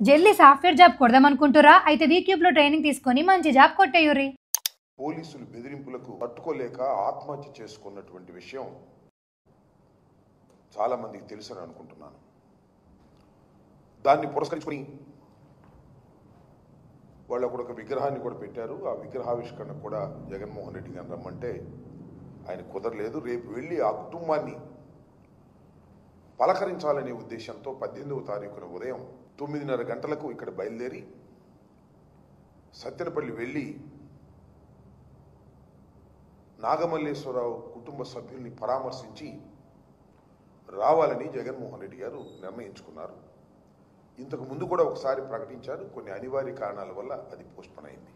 జల్దీ software job కొడదామనుకుంటురా? అయితే వీక్యూబ్ లో ట్రైనింగ్ తీసుకొని మంచి జాబ్ కొట్టేయుర్రి. పోలీసులు బెదిరింపులకు తట్టుకోలేక ఆత్మహత్య చేసుకున్నటువంటి విషయం చాలా మందికి తెలుసని అనుకుంటున్నాను. దాన్ని పురస్కరించుకొని వాళ్ళు అక్కడ ఒక విగ్రహాన్ని కూడా పెట్టారు. ఆ విగ్రహావిష్కరణ కూడా జగన్మోహన్ రెడ్డి గారిని రమ్మంటే ఆయన కుదరలేదు. రేపు వెళ్ళి ఆ కుటుంబాన్ని పలకరించాలనే ఉద్దేశంతో 18వ తారీఖున ఉదయం 9:30 గంటలకు ఇక్కడ బయలుదేరి సత్తెనపల్లి వెళ్ళి నాగమల్లేశ్వరరావు కుటుంబ సభ్యుల్ని పరామర్శించి రావాలని జగన్మోహన్ రెడ్డి గారు నిర్ణయించుకున్నారు. ఇంతకు ముందు కూడా ఒకసారి ప్రకటించారు. కొన్ని అనివార్య కారణాల వల్ల అది పోస్ట్పోన్ అయింది.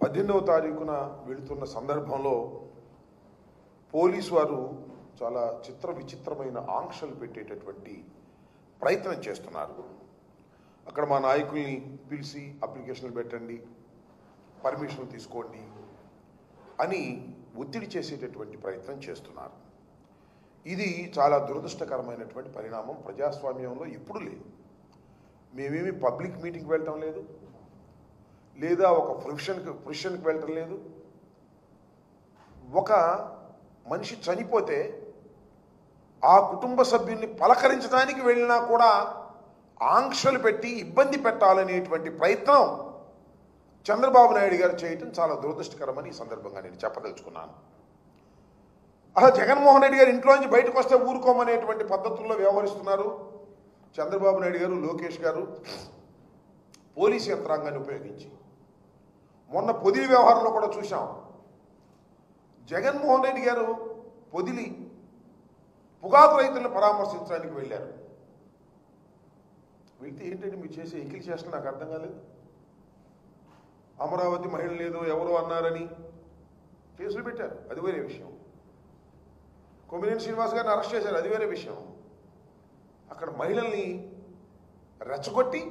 18వ తారీఖున వెళుతున్న సందర్భంలో పోలీసు వారు చాలా విచిత్రమైన ఆంక్షలు పెట్టేటటువంటి ప్రయత్నం చేస్తున్నారు. అక్కడ మా నాయకుల్ని పిలిచి అప్లికేషన్లు పెట్టండి, పర్మిషన్ తీసుకోండి అని ఒత్తిడి చేసేటటువంటి ప్రయత్నం చేస్తున్నారు. ఇది చాలా దురదృష్టకరమైనటువంటి పరిణామం. ప్రజాస్వామ్యంలో ఎప్పుడు లేదు. మేమేమి పబ్లిక్ మీటింగ్కి వెళ్ళటం లేదు, లేదా ఒక ప్రొఫెషన్కి వెళ్ళటం లేదు. ఒక మనిషి చనిపోతే ఆ కుటుంబ సభ్యుల్ని పలకరించడానికి వెళ్ళినా కూడా ఆంక్షలు పెట్టి ఇబ్బంది పెట్టాలనేటువంటి ప్రయత్నం చంద్రబాబు నాయుడు గారు చేయటం చాలా దురదృష్టకరమని ఈ సందర్భంగా నేను చెప్పదలుచుకున్నాను. అసలు జగన్మోహన్ రెడ్డి గారు ఇంట్లో నుంచి బయటకు వస్తే ఊరుకోమనేటువంటి పద్ధతుల్లో వ్యవహరిస్తున్నారు చంద్రబాబు నాయుడు గారు, లోకేష్ గారు పోలీసు యంత్రాంగాన్ని ఉపయోగించి. మొన్న పొదిలి వ్యవహారంలో కూడా చూశాం. జగన్మోహన్ రెడ్డి గారు పొదిలి పొగాకు రైతులను పరామర్శించడానికి వెళ్ళారు. వెళ్తే ఏంటంటే మీరు చేసే ఎకిలి చేష్టలు నాకు అర్థం కాలేదు. అమరావతి మహిళ లేదు ఎవరు అన్నారని కేసులు పెట్టారు, అది వేరే విషయం. కొమ్మినేని శ్రీనివాస్ గారిని అరెస్ట్ చేశారు, అది వేరే విషయం. అక్కడ మహిళల్ని రెచ్చగొట్టి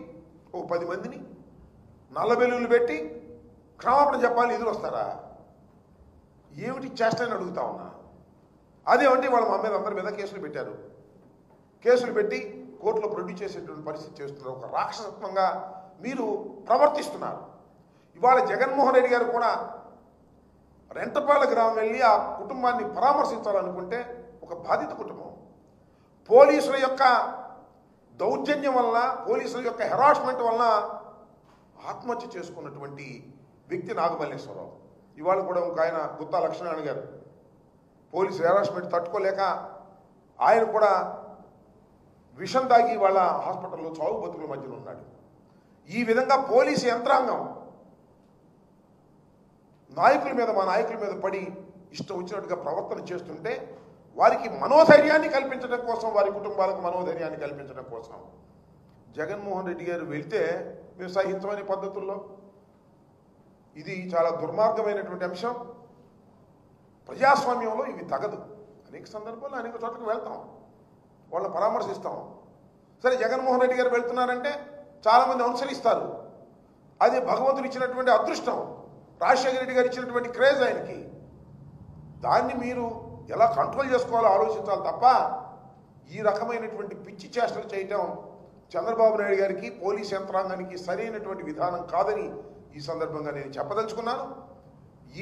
ఒక 10 మందిని నల్లబెల్లులు పెట్టి క్షమాపణ చెప్పాలి, ఎదురు వస్తారా? ఏమిటి చేష్టని అడుగుతా ఉన్నా. అదేమంటే వాళ్ళు మా మీద అందరి మీద కేసులు పెట్టారు. కేసులు పెట్టి కోర్టులో ప్రొడ్యూస్ చేసేటువంటి పరిస్థితి చేస్తున్నారు. ఒక రాక్షసత్వంగా మీరు ప్రవర్తిస్తున్నారు. ఇవాళ జగన్మోహన్ రెడ్డి గారు కూడా రెంటపాల గ్రామం వెళ్ళి ఆ కుటుంబాన్ని పరామర్శించాలనుకుంటే ఒక బాధిత కుటుంబం పోలీసుల యొక్క దౌర్జన్యం వలన, పోలీసుల యొక్క హెరాస్మెంట్ వలన ఆత్మహత్య చేసుకున్నటువంటి వ్యక్తి నాగమల్లేశ్వరరావు. ఇవాళ కూడా ఒక ఆయన గుత్తా లక్ష్మీనారాయణ గారు పోలీసు హెరాస్మెంట్ తట్టుకోలేక ఆయన కూడా విషం తాగి వాళ్ళ హాస్పిటల్లో చావు బతుకుల మధ్యలో ఉన్నాడు. ఈ విధంగా పోలీసు యంత్రాంగం మా నాయకుల మీద పడి ఇష్టం వచ్చినట్టుగా ప్రవర్తన చేస్తుంటే వారికి మనోధైర్యాన్ని కల్పించడం కోసం, వారి కుటుంబాలకు మనోధైర్యాన్ని కల్పించడం కోసం జగన్మోహన్ రెడ్డి గారు వెళ్తే మేము సహించమనే పద్ధతుల్లో ఇది చాలా దుర్మార్గమైనటువంటి అంశం. ప్రజాస్వామ్యంలో ఇవి తగదు. అనేక సందర్భాల్లో అనేక చోట్లకు వెళ్తాం, వాళ్ళని పరామర్శిస్తాం. సరే, జగన్మోహన్ రెడ్డి గారు వెళ్తున్నారంటే చాలామంది అనుసరిస్తారు. అది భగవంతుడు ఇచ్చినటువంటి అదృష్టం, రాజశేఖర రెడ్డి గారు ఇచ్చినటువంటి క్రేజ్ ఆయనకి. దాన్ని మీరు ఎలా కంట్రోల్ చేసుకోవాలో ఆలోచించాలి తప్ప ఈ రకమైనటువంటి పిచ్చి చేష్టలు చేయటం చంద్రబాబు నాయుడు గారికి, పోలీస్ యంత్రాంగానికి సరైనటువంటి విధానం కాదని ఈ సందర్భంగా నేను చెప్పదలుచుకున్నాను.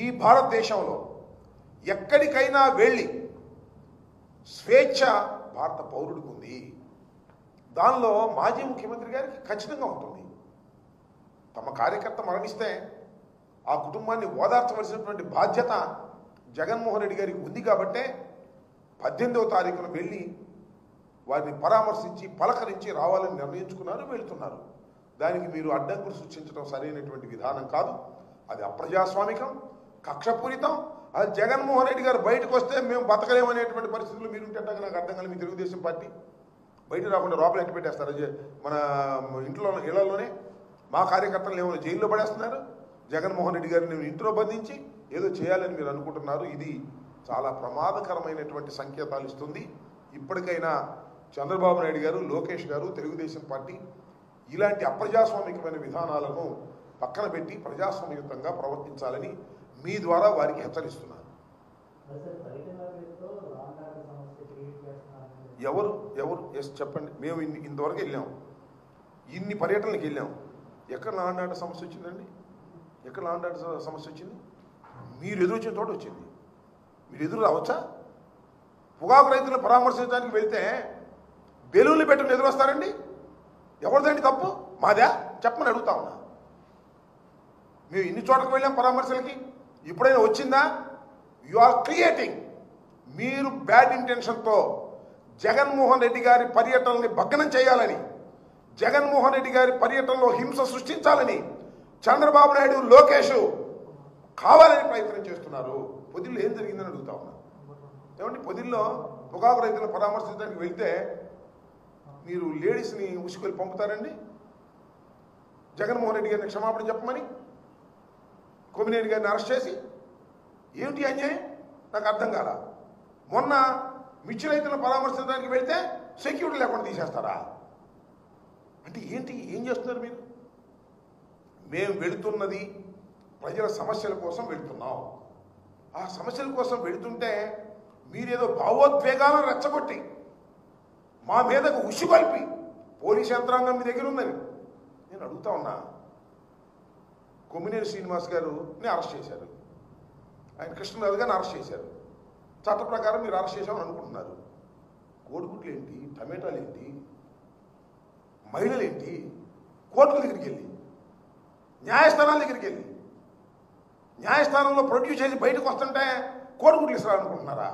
ఈ భారతదేశంలో ఎక్కడికైనా వెళ్ళి స్వేచ్ఛ భారత పౌరుడికి ఉంది. దానిలో మాజీ ముఖ్యమంత్రి గారికి ఖచ్చితంగా ఉంటుంది. తమ కార్యకర్త మరణిస్తే ఆ కుటుంబాన్ని ఓదార్చవలసినటువంటి బాధ్యత జగన్మోహన్ రెడ్డి గారికి ఉంది. కాబట్టే 18వ తారీఖున వెళ్ళి వారిని పరామర్శించి పలకరించి రావాలని నిర్ణయించుకున్నారు, వెళుతున్నారు. దానికి మీరు అడ్డంకులు సృష్టించడం సరైనటువంటి విధానం కాదు. అది అప్రజాస్వామికం, కక్షపూరితం. అది జగన్మోహన్ రెడ్డి గారు బయటకు వస్తే మేము బతకలేమనేటువంటి పరిస్థితులు మీరుంటే నాకు అర్థం కాదు. మీ తెలుగుదేశం పార్టీ బయట రాకుండా లోపల ఎట్టి పెట్టేస్తారు. మన ఇళ్లలోనే మా కార్యకర్తలు ఏమైనా జైల్లో పడేస్తున్నారు. జగన్మోహన్ రెడ్డి గారిని ఇంట్లో బంధించి ఏదో చేయాలని మీరు అనుకుంటున్నారు. ఇది చాలా ప్రమాదకరమైనటువంటి సంకేతాలు ఇస్తుంది. ఇప్పటికైనా చంద్రబాబు నాయుడు గారు, లోకేష్ గారు, తెలుగుదేశం పార్టీ ఇలాంటి అప్రజాస్వామికమైన విధానాలను పక్కన పెట్టి ప్రజాస్వామ్యయుతంగా ప్రవర్తించాలని మీ ద్వారా వారికి హెచ్చరిస్తున్నారు. ఎవరు చెప్పండి. మేము ఇంతవరకు వెళ్ళాము. ఇన్ని పర్యటనలకు వెళ్ళాం. ఎక్కడ లా అండ్ ఆర్డర్ సమస్య వచ్చిందండి? ఎక్కడ లా అండ్ ఆర్డర్ సమస్య వచ్చింది? మీరు ఎదురు వచ్చిన తోట వచ్చింది. మీరు ఎదురు రావచ్చా? పొగాకు రైతులను పరామర్శించడానికి వెళ్తే బెలూన్లు పెట్టుకుని ఎదురు వస్తారండి. ఎవరిదండి తప్పు? మాదా? చెప్పమని అడుగుతా ఉన్నా. మేము ఇన్ని చోట్లకు వెళ్ళాం పరామర్శలకి, ఎప్పుడైనా వచ్చిందా? You are creating. మీరు బ్యాడ్ ఇంటెన్షన్తో జగన్మోహన్ రెడ్డి గారి పర్యటనని భగ్నం చేయాలని, జగన్మోహన్ రెడ్డి గారి పర్యటనలో హింస సృష్టించాలని చంద్రబాబు నాయుడు, లోకేష్ కావాలని ప్రయత్నం చేస్తున్నారు. పొదిల్లో ఏం జరిగిందని అడుగుతా ఉన్నా. ఏమంటే పొదిల్లో పొగాకు రైతులను పరామర్శించడానికి వెళ్తే మీరు లేడీస్ని ఉసుకొని పంపుతారండి? జగన్మోహన్ రెడ్డి గారిని క్షమాపణ చెప్పమని కొమ్మినేని గారిని అరెస్ట్ చేసి ఏమిటి అన్యాయం? నాకు అర్థం కాల. మొన్న మిర్చి రైతులను పరామర్శించడానికి వెళ్తే సెక్యూరిటీ లేకుండా తీసేస్తారా? అంటే ఏంటి? ఏం చేస్తున్నారు మీరు? మేము వెళుతున్నది ప్రజల సమస్యల కోసం వెళుతున్నాం. ఆ సమస్యల కోసం వెళుతుంటే మీరేదో భావోద్వేగాలను రెచ్చగొట్టి మా మీదకు ఉసిగొల్పి పోలీస్ యంత్రాంగం మీ దగ్గర ఉందని నేను అడుగుతా ఉన్నా. కొమ్మినేని శ్రీనివాస్ గారిని అరెస్ట్ చేశారు, ఆయన కృష్ణరాజు గారిని అరెస్ట్ చేశారు. చట్ట ప్రకారం మీరు అరెస్ట్ చేశామని అనుకుంటున్నారు. కోడిగుడ్లు ఏంటి, టమాటాలు ఏంటి, మహిళలు ఏంటి? కోర్టుల దగ్గరికి వెళ్ళి, న్యాయస్థానాల దగ్గరికి వెళ్ళి, న్యాయస్థానంలో ప్రొడ్యూస్ చేసి బయటకు వస్తుంటే కోడిగుడ్లు ఇస్తారనుకుంటున్నారా?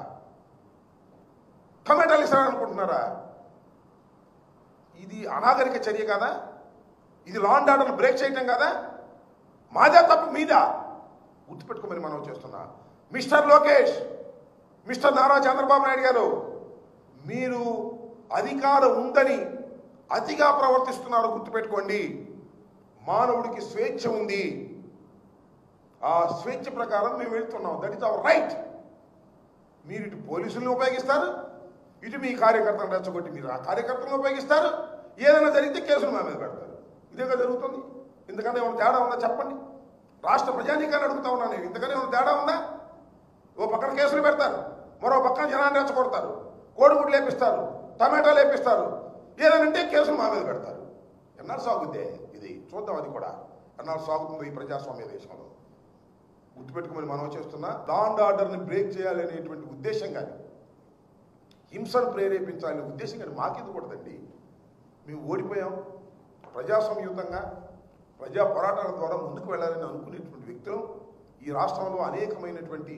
టమాటాలు ఇస్తారనుకుంటున్నారా? ఇది అనాగరిక చర్య కాదా? ఇది లా అండ్ ఆర్డర్ బ్రేక్ చేయటం కదా? మాదే తప్పు మీదా? గుర్తుపెట్టుకోమని మనం చేస్తున్నా. మిస్టర్ లోకేష్, మిస్టర్ నారా చంద్రబాబు నాయుడు గారు, మీరు అధికారం ఉందని అతిగా ప్రవర్తిస్తున్నారు. గుర్తుపెట్టుకోండి. మానవుడికి స్వేచ్ఛ ఉంది. ఆ స్వేచ్ఛ ప్రకారం మేము వెళ్తున్నాం. That is our right. మీరు ఇటు పోలీసులను ఉపయోగిస్తారు, ఇటు మీ కార్యకర్తలను రెచ్చగొట్టి మీరు ఆ కార్యకర్తలను ఉపయోగిస్తారు. ఏదైనా జరిగితే కేసులు మా మీద పెడతారు. ఇదేగా జరుగుతుంది. ఇంతకన్నా ఏమైనా తేడా ఉందా చెప్పండి? రాష్ట్ర ప్రజానీకాన్ని అడుగుతా ఉన్నా నేను. ఇంతకన్నా ఏమైనా తేడా ఉందా? ఓ పక్కన కేసులు పెడతారు, మరో పక్కన జనాన్ని రెచ్చగొడతారు, కోడిగుడ్లు లేపిస్తారు, టమాటాలు లేపిస్తారు. ఏదనంటే కేసులు మా మీద పెడతారు. ఎన్నాళ్ళు సాగుద్దే ఇది? చూద్దాం అది కూడా ఎన్నాళ్ళు సాగుతుందో ఈ ప్రజాస్వామ్య దేశంలో. గుర్తుపెట్టుకోమని మనం చేస్తున్నా. లా అండ్ ఆర్డర్ని బ్రేక్ చేయాలనేటువంటి ఉద్దేశం కానీ, హింసను ప్రేరేపించాలనే ఉద్దేశం కానీ మాకెందుకు కూడదండి. మేము ఓడిపోయాం. ప్రజాస్వామ్యయుతంగా ప్రజా పోరాటాల ద్వారా ముందుకు వెళ్ళాలని అనుకునేటువంటి వ్యక్తులు ఈ రాష్ట్రంలో అనేకమైనటువంటి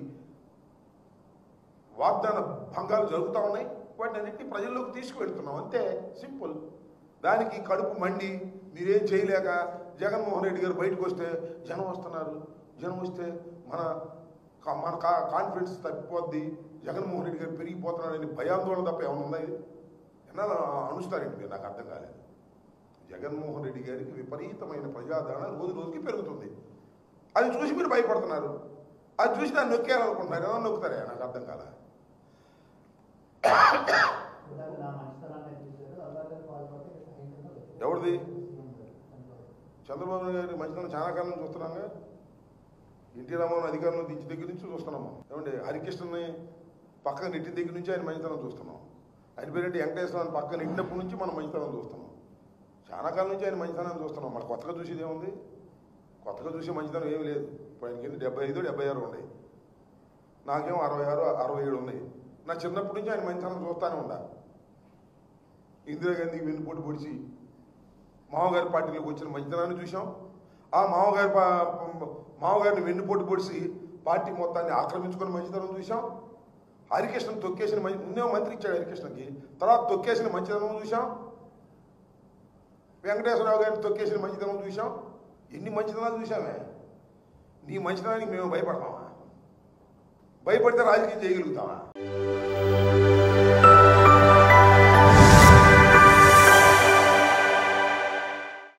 వాగ్దాన భంగాలు జరుగుతూ ఉన్నాయి. వాటిని అన్నింటినీ ప్రజల్లోకి తీసుకువెళ్తున్నాం, అంతే, సింపుల్. దానికి కడుపు మండి మీరేం చేయలేక జగన్మోహన్ రెడ్డి గారు బయటకు వస్తే జనం వస్తున్నారు, జనం వస్తే మన కాన్ఫిడెన్స్ తప్పిపోద్ది, జగన్మోహన్ రెడ్డి గారు పెరిగిపోతున్నాడని భయాందోళన తప్ప ఏమైనా ఉన్నాయి? ఎన్నాళ్ళు అనుస్తారండి మీరు? నాకు అర్థం కాలేదు. జగన్మోహన్ రెడ్డి గారికి విపరీతమైన ప్రజాదరణ రోజు రోజుకి పెరుగుతుంది. అది చూసి మీరు భయపడుతున్నారు. అది చూసి దాన్ని నొక్కేయాలనుకుంటున్నారు. ఏమన్నా నొక్కుతారా? నాకు అర్థం కాలే. ఎవరిది? చంద్రబాబు గారి మంచితనం చాలా కాలం నుంచి చూస్తున్నాగా. ఎన్టీ రామారావు అధికారంలో దించి దగ్గర నుంచి చూస్తున్నాము. ఏమంటే హరికృష్ణని పక్కన నెట్టిన దగ్గర నుంచి ఆయన మంచితనం చూస్తున్నాం. ఆయన పేరేంటి వెంకటేశ్వర పక్కన నెట్టినప్పటి నుంచి మనం మంచితనం చూస్తున్నాం. చాలా కాలం నుంచి ఆయన మంచితనం చూస్తున్నాం. మన కొత్తగా చూసేది ఏముంది? కొత్తగా చూసే మంచితనం ఏమి లేదు. ఇప్పుడు ఆయనకి 75, 76 ఉన్నాయి. నాకేమో 66, 67 ఉన్నాయి. నా చిన్నప్పటి నుంచి ఆయన మంచితనం చూస్తూనే ఉండా. ఇందిరాగాంధీకి వెన్నుపోటు పొడిచి మామగారి పార్టీలోకి వచ్చిన మంచితనాన్ని చూసాం. ఆ మామగారిని వెన్నుపోటు పొడిచి పార్టీ మొత్తాన్ని ఆక్రమించుకుని మంచితనం చూసాం. హరికృష్ణను తొక్కేసిన ముందే మంత్రి ఇచ్చాడు హరికృష్ణకి, తర్వాత తొక్కేసిన మంచితనం చూసాం. వెంకటేశ్వరరావు గారిని తొక్కేసిన మంచితనం చూసాం. ఎన్ని మంచితనాలు చూసామే. నీ మంచితనానికి మేము భయపడతామా? భయపడితే రాజకీయం చేయగలుగుతామా?